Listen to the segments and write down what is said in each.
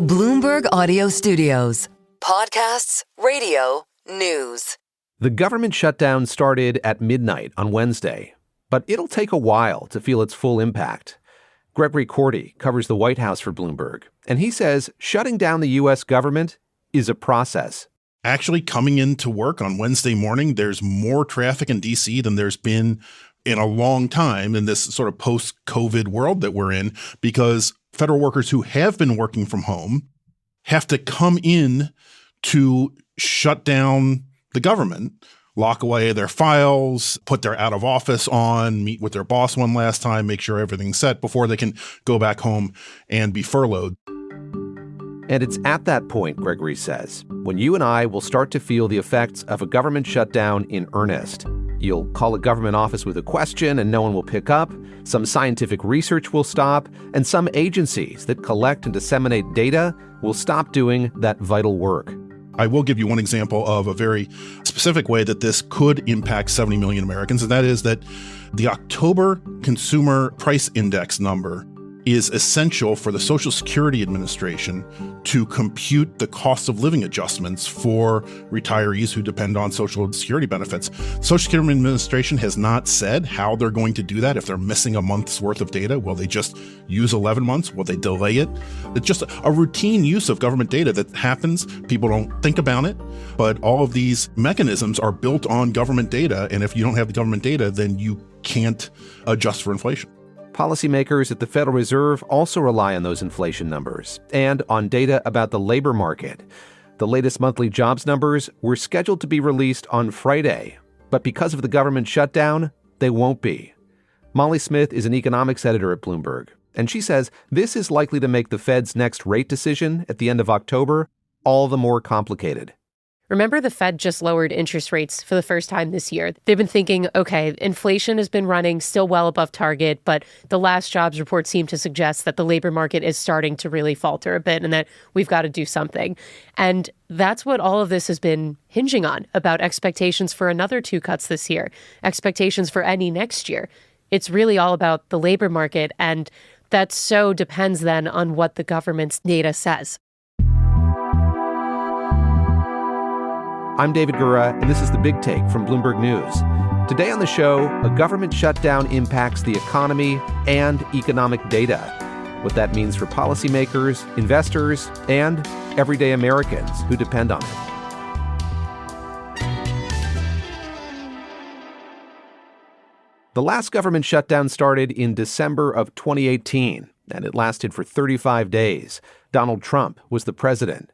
Bloomberg Audio Studios. Podcasts, radio, news. The government shutdown started at midnight on Wednesday, but it'll take a while to feel its full impact. Gregory Korte covers the White House for Bloomberg, and he says shutting down the U.S. government is a process. Actually coming into work on Wednesday morning, there's more traffic in D.C. than there's been in a long time in this sort of post-COVID world that we're in, because federal workers who have been working from home have to come in to shut down the government, lock away their files, put their out of office on, meet with their boss one last time, make sure everything's set before they can go back home and be furloughed. And it's at that point, Gregory says, when you and I will start to feel the effects of a government shutdown in earnest. You'll call a government office with a question and no one will pick up. Some scientific research will stop. And some agencies that collect and disseminate data will stop doing that vital work. I will give you one example of a very specific way that this could impact 70 million Americans, and that is that the October Consumer Price Index number is essential for the Social Security Administration to compute the cost of living adjustments for retirees who depend on Social Security benefits. Social Security Administration has not said how they're going to do that. If they're missing a month's worth of data, will they just use 11 months? Will they delay it? It's just a routine use of government data that happens. People don't think about it, but all of these mechanisms are built on government data. And if you don't have the government data, then you can't adjust for inflation. Policymakers at the Federal Reserve also rely on those inflation numbers and on data about the labor market. The latest monthly jobs numbers were scheduled to be released on Friday, but because of the government shutdown, they won't be. Molly Smith is an economics editor at Bloomberg, and she says this is likely to make the Fed's next rate decision at the end of October all the more complicated. Remember, the Fed just lowered interest rates for the first time this year. They've been thinking, okay, inflation has been running still well above target, but the last jobs report seemed to suggest that the labor market is starting to really falter a bit and that we've got to do something. And that's what all of this has been hinging on, about expectations for another 2 cuts this year, expectations for any next year. It's really all about the labor market, and that so depends then on what the government's data says. I'm David Gura, and this is The Big Take from Bloomberg News. Today on the show, a government shutdown impacts the economy and economic data. What that means for policymakers, investors, and everyday Americans who depend on it. The last government shutdown started in December of 2018, and it lasted for 35 days. Donald Trump was the president.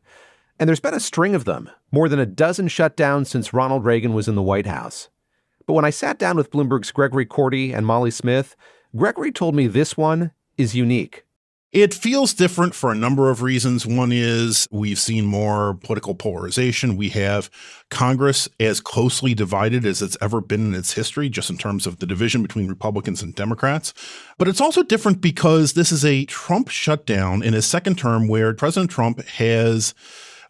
And there's been a string of them, more than a dozen shutdowns since Ronald Reagan was in the White House. But when I sat down with Bloomberg's Gregory Korte and Molly Smith, Gregory told me this one is unique. It feels different for a number of reasons. One is we've seen more political polarization. We have Congress as closely divided as it's ever been in its history, just in terms of the division between Republicans and Democrats. But it's also different because this is a Trump shutdown in his second term where President Trump has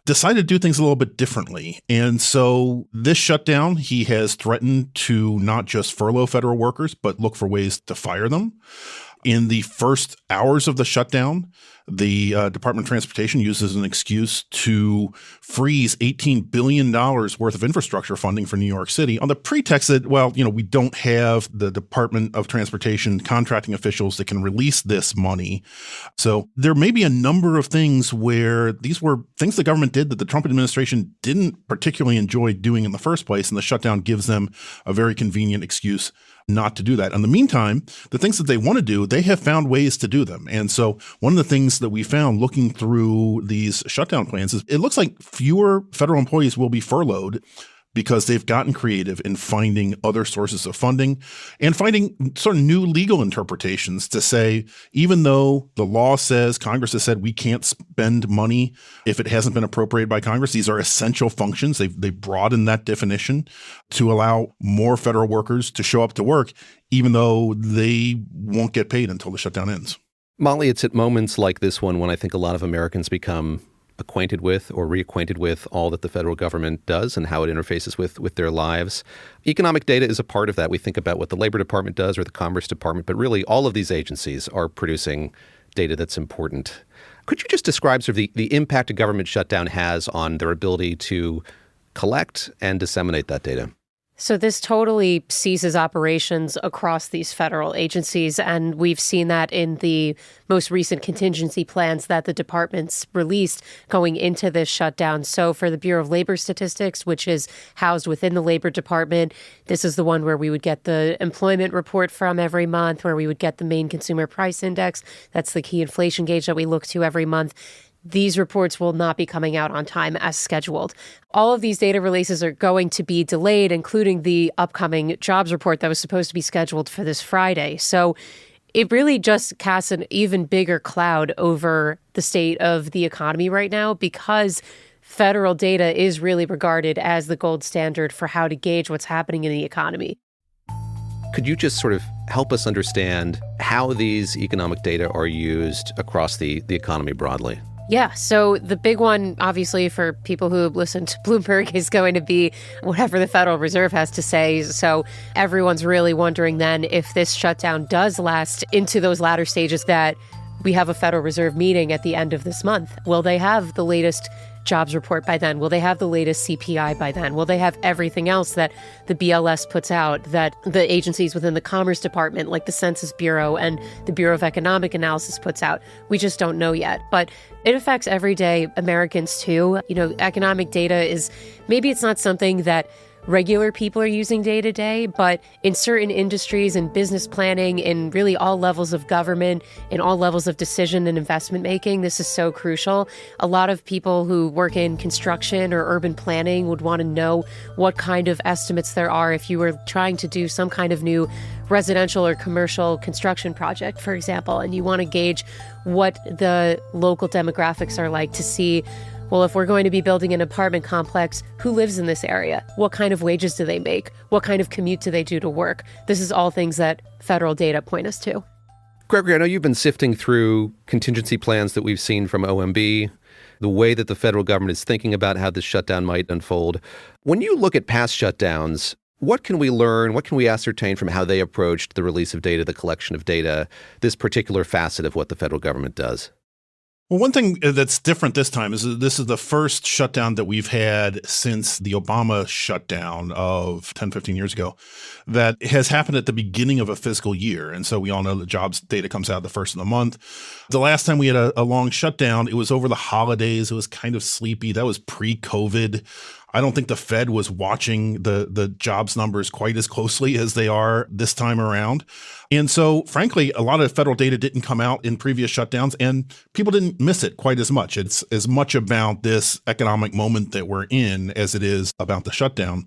decided to do things a little bit differently. And so this shutdown, he has threatened to not just furlough federal workers, but look for ways to fire them. In the first hours of the shutdown, the Department of Transportation uses an excuse to freeze $18 billion worth of infrastructure funding for New York City on the pretext that, well, we don't have the Department of Transportation contracting officials that can release this money. So there may be a number of things where these were things the government did that the Trump administration didn't particularly enjoy doing in the first place, and the shutdown gives them a very convenient excuse not to do that. In the meantime, the things that they want to do, they have found ways to do them. And so one of the things that we found looking through these shutdown plans is it looks like fewer federal employees will be furloughed because they've gotten creative in finding other sources of funding and finding sort of new legal interpretations to say, even though the law says, Congress has said we can't spend money if it hasn't been appropriated by Congress, these are essential functions. They broaden that definition to allow more federal workers to show up to work, even though they won't get paid until the shutdown ends. Molly, it's at moments like this one when I think a lot of Americans become acquainted with or reacquainted with all that the federal government does and how it interfaces with their lives. Economic data is a part of that. We think about what the Labor Department does or the Commerce Department, but really all of these agencies are producing data that's important. Could you just describe sort of the impact a government shutdown has on their ability to collect and disseminate that data? So this totally ceases operations across these federal agencies, and we've seen that in the most recent contingency plans that the departments released going into this shutdown. So for the Bureau of Labor Statistics, which is housed within the Labor Department, this is the one where we would get the employment report from every month, where we would get the main consumer price index. That's the key inflation gauge that we look to every month. These reports will not be coming out on time as scheduled. All of these data releases are going to be delayed, including the upcoming jobs report that was supposed to be scheduled for this Friday. So it really just casts an even bigger cloud over the state of the economy right now, because federal data is really regarded as the gold standard for how to gauge what's happening in the economy. Could you just sort of help us understand how these economic data are used across the economy broadly? Yeah. So the big one, obviously, for people who listen to Bloomberg is going to be whatever the Federal Reserve has to say. So everyone's really wondering then if this shutdown does last into those latter stages, that we have a Federal Reserve meeting at the end of this month. Will they have the latest jobs report by then? Will they have the latest CPI by then? Will they have everything else that the BLS puts out, that the agencies within the Commerce Department, like the Census Bureau and the Bureau of Economic Analysis, puts out? We just don't know yet. But it affects everyday Americans too. You know, economic data is, maybe it's not something that regular people are using day to day, but in certain industries and business planning, in really all levels of government, in all levels of decision and investment making, this is so crucial. A lot of people who work in construction or urban planning would want to know what kind of estimates there are if you were trying to do some kind of new residential or commercial construction project, for example, and you want to gauge what the local demographics are like to see, well, if we're going to be building an apartment complex, who lives in this area? What kind of wages do they make? What kind of commute do they do to work? This is all things that federal data point us to. Gregory, I know you've been sifting through contingency plans that we've seen from OMB, the way that the federal government is thinking about how this shutdown might unfold. When you look at past shutdowns, what can we learn? What can we ascertain from how they approached the release of data, the collection of data, this particular facet of what the federal government does? Well, one thing that's different this time is this is the first shutdown that we've had since the Obama shutdown of 10, 15 years ago that has happened at the beginning of a fiscal year. And so we all know the jobs data comes out the first of the month. The last time we had a long shutdown, it was over the holidays. It was kind of sleepy. That was pre-COVID. I don't think the Fed was watching the jobs numbers quite as closely as they are this time around. And so, frankly, a lot of federal data didn't come out in previous shutdowns, and people didn't miss it quite as much. It's as much about this economic moment that we're in as it is about the shutdown.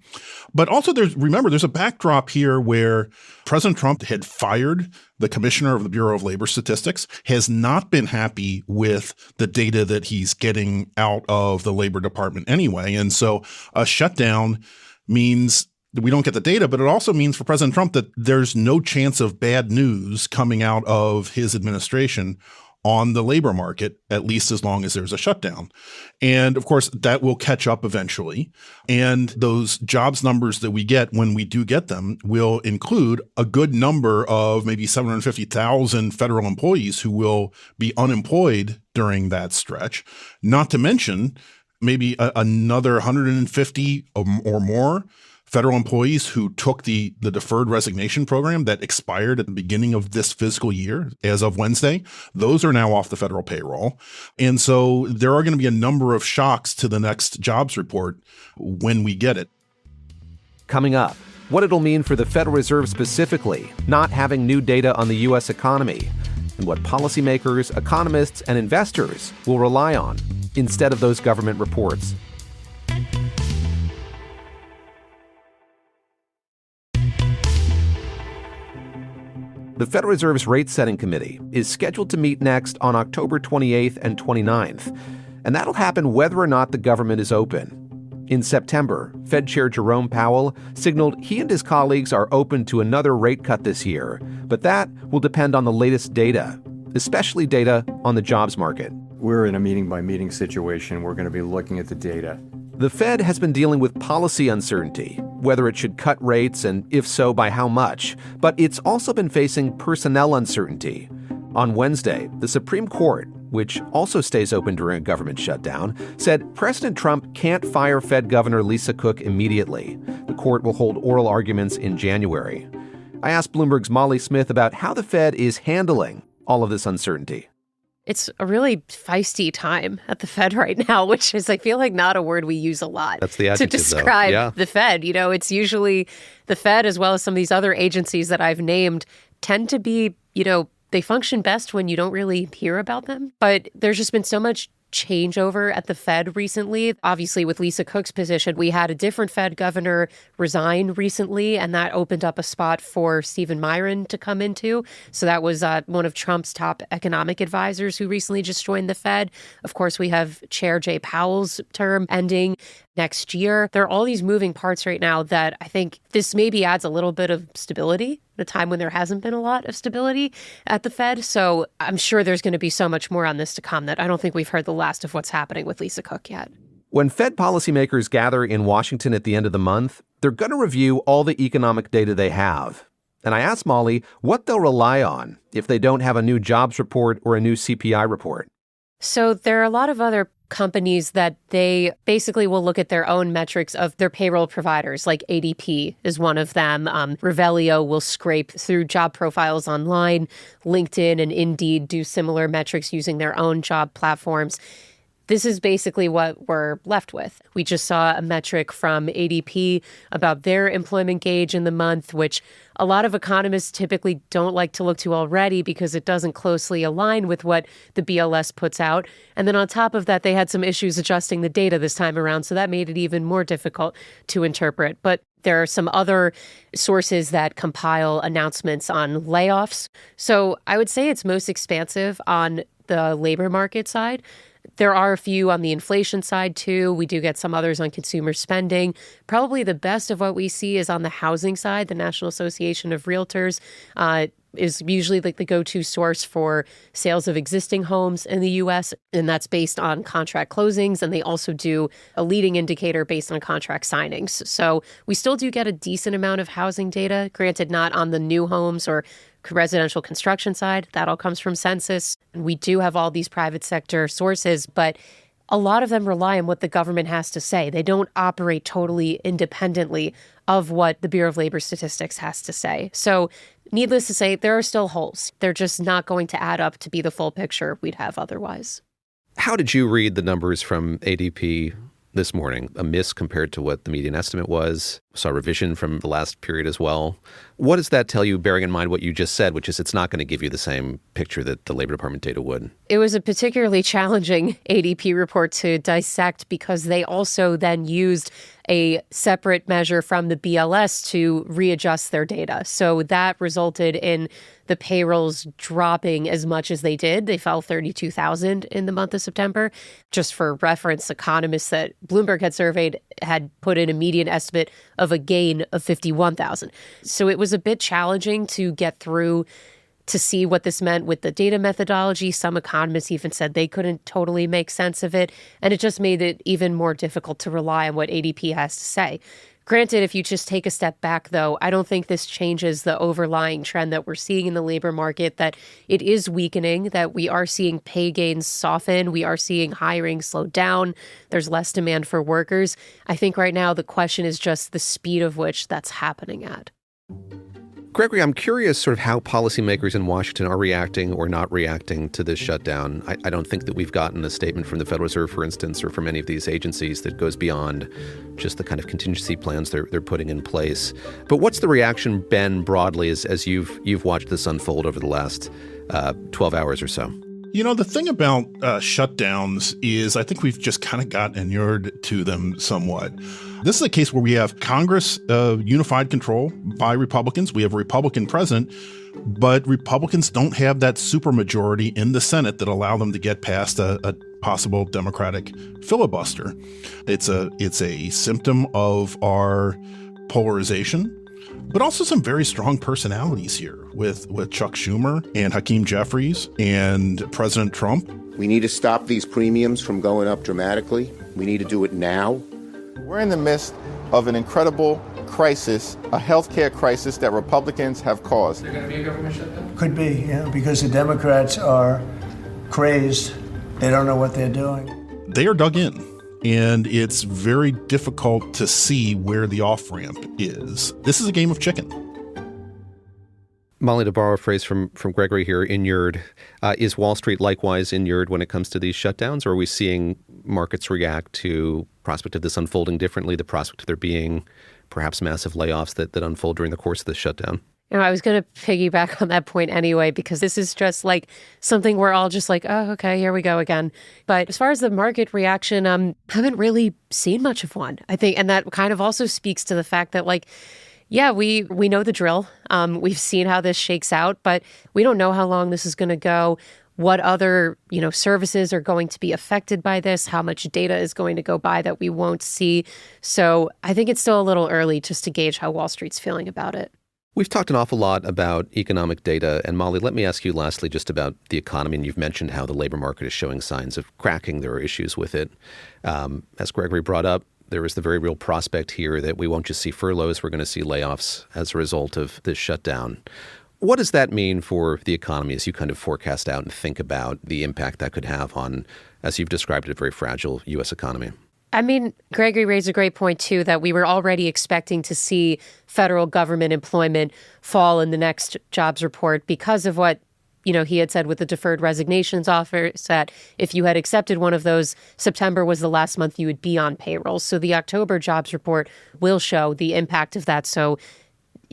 But also, there's a backdrop here where President Trump had fired the commissioner of the Bureau of Labor Statistics, has not been happy with the data that he's getting out of the Labor Department anyway. And so a shutdown means we don't get the data, but it also means for President Trump that there's no chance of bad news coming out of his administration on the labor market, at least as long as there's a shutdown. And of course, that will catch up eventually. And those jobs numbers that we get when we do get them will include a good number of maybe 750,000 federal employees who will be unemployed during that stretch, not to mention maybe another 150 or more federal employees who took the deferred resignation program that expired at the beginning of this fiscal year as of Wednesday. Those are now off the federal payroll. And so there are going to be a number of shocks to the next jobs report when we get it. Coming up, what it'll mean for the Federal Reserve specifically, not having new data on the U.S. economy, and what policymakers, economists, and investors will rely on instead of those government reports. The Federal Reserve's rate-setting committee is scheduled to meet next on October 28th and 29th, and that'll happen whether or not the government is open. In September, Fed Chair Jerome Powell signaled he and his colleagues are open to another rate cut this year, but that will depend on the latest data, especially data on the jobs market. We're in a meeting-by-meeting situation. We're going to be looking at the data. The Fed has been dealing with policy uncertainty, whether it should cut rates and if so, by how much. But it's also been facing personnel uncertainty. On Wednesday, the Supreme Court, which also stays open during a government shutdown, said President Trump can't fire Fed Governor Lisa Cook immediately. The court will hold oral arguments in January. I asked Bloomberg's Molly Smith about how the Fed is handling all of this uncertainty. It's a really feisty time at the Fed right now, which is, I feel like, not a word we use a lot. That's the adjective, to describe though. Yeah. the Fed. You know, it's usually the Fed, as well as some of these other agencies that I've named, tend to be, they function best when you don't really hear about them. But there's just been so much changeover at the Fed recently. Obviously, with Lisa Cook's position, we had a different Fed governor resign recently, and that opened up a spot for Stephen Myron to come into. So that was one of Trump's top economic advisors who recently just joined the Fed. Of course, we have Chair Jay Powell's term ending next year. There are all these moving parts right now that I think this maybe adds a little bit of stability at a time when there hasn't been a lot of stability at the Fed. So I'm sure there's going to be so much more on this to come that I don't think we've heard the last of what's happening with Lisa Cook yet. When Fed policymakers gather in Washington at the end of the month, they're going to review all the economic data they have. And I asked Molly what they'll rely on if they don't have a new jobs report or a new CPI report. So there are a lot of other companies that they basically will look at their own metrics of their payroll providers, like ADP is one of them. Revelio will scrape through job profiles online. LinkedIn and Indeed do similar metrics using their own job platforms. This is basically what we're left with. We just saw a metric from ADP about their employment gauge in the month, which a lot of economists typically don't like to look to already because it doesn't closely align with what the BLS puts out. And then on top of that, they had some issues adjusting the data this time around, so that made it even more difficult to interpret. But there are some other sources that compile announcements on layoffs. So I would say it's most expansive on the labor market side. There are a few on the inflation side, too. We do get some others on consumer spending. Probably the best of what we see is on the housing side. The National Association of Realtors is usually like the go-to source for sales of existing homes in the U.S., and that's based on contract closings. And they also do a leading indicator based on contract signings. So we still do get a decent amount of housing data, granted not on the new homes or residential construction side. That all comes from census. And we do have all these private sector sources, but a lot of them rely on what the government has to say. They don't operate totally independently of what the Bureau of Labor Statistics has to say. So needless to say, there are still holes. They're just not going to add up to be the full picture we'd have otherwise. How did you read the numbers from ADP this morning? A miss compared to what the median estimate was. Saw a revision from the last period as well. What does that tell you, bearing in mind what you just said, which is it's not going to give you the same picture that the Labor Department data would? It was a particularly challenging ADP report to dissect because they also then used a separate measure from the BLS to readjust their data. So that resulted in the payrolls dropping as much as they did. They fell 32,000 in the month of September. Just for reference, economists that Bloomberg had surveyed had put in a median estimate of a gain of 51,000. So it was a bit challenging to get through to see what this meant with the data methodology. Some economists even said they couldn't totally make sense of it. And it just made it even more difficult to rely on what ADP has to say. Granted, if you just take a step back, though, I don't think this changes the overlying trend that we're seeing in the labor market, that it is weakening, that we are seeing pay gains soften. We are seeing hiring slow down. There's less demand for workers. I think right now the question is just the speed of which that's happening at. Gregory, I'm curious sort of how policymakers in Washington are reacting or not reacting to this shutdown. I don't think that we've gotten a statement from the Federal Reserve, for instance, or from any of these agencies that goes beyond just the kind of contingency plans they're putting in place. But what's the reaction been broadly as you've watched this unfold over the last 12 hours or so? You know, the thing about shutdowns is I think we've just kind of gotten inured to them somewhat. This is a case where we have Congress unified control by Republicans. We have a Republican president, but Republicans don't have that supermajority in the Senate that allow them to get past a possible Democratic filibuster. It's a symptom of our polarization, but also some very strong personalities here with Chuck Schumer and Hakeem Jeffries and President Trump. We need to stop these premiums from going up dramatically. We need to do it now. We're in the midst of an incredible crisis, a healthcare crisis that Republicans have caused. Is there going to be a government shutdown? Could be, yeah, because the Democrats are crazed. They don't know what they're doing. They are dug in, and it's very difficult to see where the off-ramp is. This is a game of chicken. Molly, to borrow a phrase from Gregory here, inured. Is Wall Street likewise inured when it comes to these shutdowns, or are we seeing markets react to prospect of this unfolding differently, the prospect of there being perhaps massive layoffs that unfold during the course of this shutdown? You know, I was going to piggyback on that point anyway, because this is just like something we're all just like, oh, okay, here we go again. But as far as the market reaction, haven't really seen much of one, I think. And that kind of also speaks to the fact that, like, yeah, we know the drill. We've seen how this shakes out, but we don't know how long this is going to go, what other, services are going to be affected by this, how much data is going to go by that we won't see. So I think it's still a little early just to gauge how Wall Street's feeling about it. We've talked an awful lot about economic data. And Molly, let me ask you lastly just about the economy. And you've mentioned how the labor market is showing signs of cracking. There are issues with it. As Gregory brought up, there is the very real prospect here that we won't just see furloughs, we're going to see layoffs as a result of this shutdown. What does that mean for the economy as you kind of forecast out and think about the impact that could have on, as you've described it, a very fragile U.S. economy? I mean, Gregory raised a great point, too, that we were already expecting to see federal government employment fall in the next jobs report because of what he had said with the deferred resignations offers, that if you had accepted one of those, September was the last month you would be on payroll. So the October jobs report will show the impact of that. So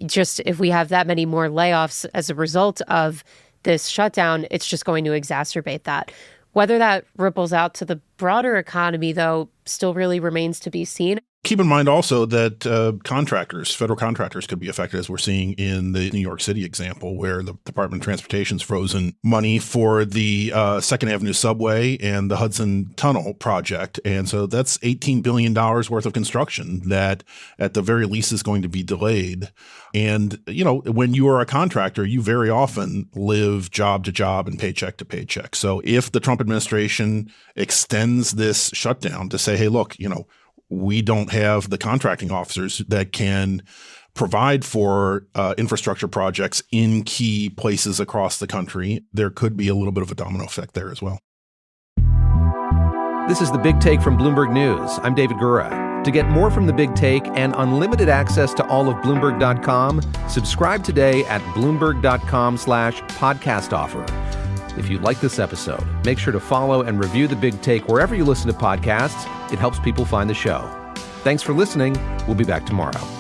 just if we have that many more layoffs as a result of this shutdown, it's just going to exacerbate that. Whether that ripples out to the broader economy, though, still really remains to be seen. Keep in mind also that federal contractors could be affected, as we're seeing in the New York City example, where the Department of Transportation's frozen money for the 2nd Avenue subway and the Hudson Tunnel project. And so that's $18 billion worth of construction that at the very least is going to be delayed. And, when you are a contractor, you very often live job to job and paycheck to paycheck. So if the Trump administration extends this shutdown to say, hey, look, we don't have the contracting officers that can provide for infrastructure projects in key places across the country, there could be a little bit of a domino effect there as well. This is The Big Take from Bloomberg News. I'm David Gura. To get more from The Big Take and unlimited access to all of Bloomberg.com, subscribe today at Bloomberg.com/podcast offer. If you like this episode, make sure to follow and review The Big Take wherever you listen to podcasts. It helps people find the show. Thanks for listening. We'll be back tomorrow.